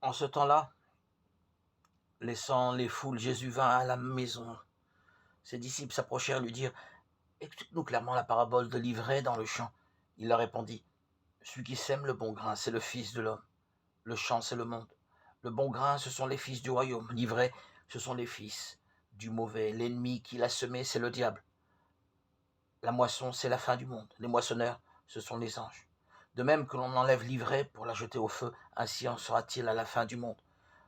En ce temps-là, laissant les foules, Jésus vint à la maison. Ses disciples s'approchèrent et lui dirent: Explique-nous clairement la parabole de l'ivraie dans le champ. Il leur répondit: Celui qui sème le bon grain, c'est le Fils de l'homme. Le champ, c'est le monde. Le bon grain, ce sont les fils du royaume. L'ivraie, ce sont les fils du mauvais. L'ennemi qui l'a semé, c'est le diable. La moisson, c'est la fin du monde. Les moissonneurs, ce sont les anges. De même que l'on enlève l'ivraie pour la jeter au feu, ainsi en sera-t-il à la fin du monde.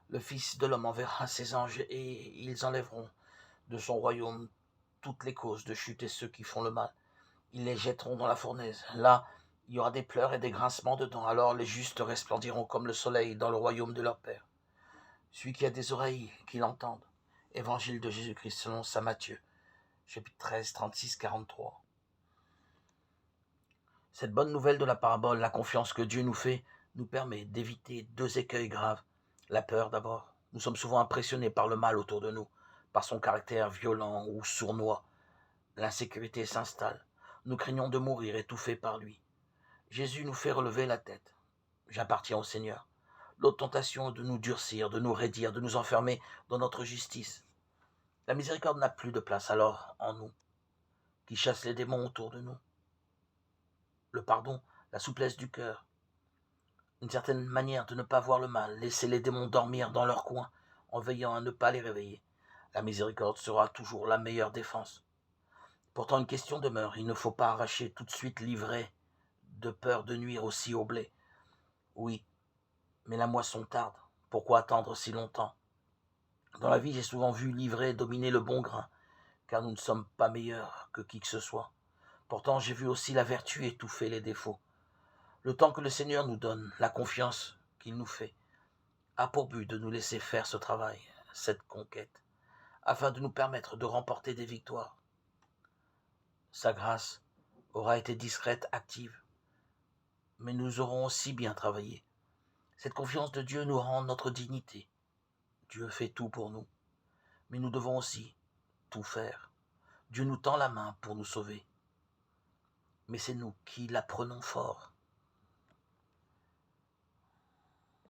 Le Fils de l'homme enverra ses anges et ils enlèveront de son royaume toutes les causes de chute et ceux qui font le mal. Ils les jetteront dans la fournaise. Là, il y aura des pleurs et des grincements de dents. Alors les justes resplendiront comme le soleil dans le royaume de leur Père. Celui qui a des oreilles, qu'il entende. Évangile de Jésus-Christ selon saint Matthieu, chapitre 13, 36, 43. Cette bonne nouvelle de la parabole, la confiance que Dieu nous fait, nous permet d'éviter deux écueils graves. La peur d'abord. Nous sommes souvent impressionnés par le mal autour de nous, par son caractère violent ou sournois. L'insécurité s'installe. Nous craignons de mourir étouffés par lui. Jésus nous fait relever la tête. J'appartiens au Seigneur. L'autre tentation est de nous durcir, de nous raidir, de nous enfermer dans notre justice. La miséricorde n'a plus de place alors en nous, qui chasse les démons autour de nous. Le pardon, la souplesse du cœur, une certaine manière de ne pas voir le mal, laisser les démons dormir dans leur coin en veillant à ne pas les réveiller. La miséricorde sera toujours la meilleure défense. Pourtant une question demeure, il ne faut pas arracher tout de suite l'ivraie de peur de nuire aussi au blé. Oui, mais la moisson tarde, pourquoi attendre si longtemps? Dans la vie, j'ai souvent vu l'ivraie dominer le bon grain, car nous ne sommes pas meilleurs que qui que ce soit. Pourtant, j'ai vu aussi la vertu étouffer les défauts. Le temps que le Seigneur nous donne, la confiance qu'il nous fait, a pour but de nous laisser faire ce travail, cette conquête, afin de nous permettre de remporter des victoires. Sa grâce aura été discrète, active, mais nous aurons aussi bien travaillé. Cette confiance de Dieu nous rend notre dignité. Dieu fait tout pour nous, mais nous devons aussi tout faire. Dieu nous tend la main pour nous sauver, mais c'est nous qui la prenons fort.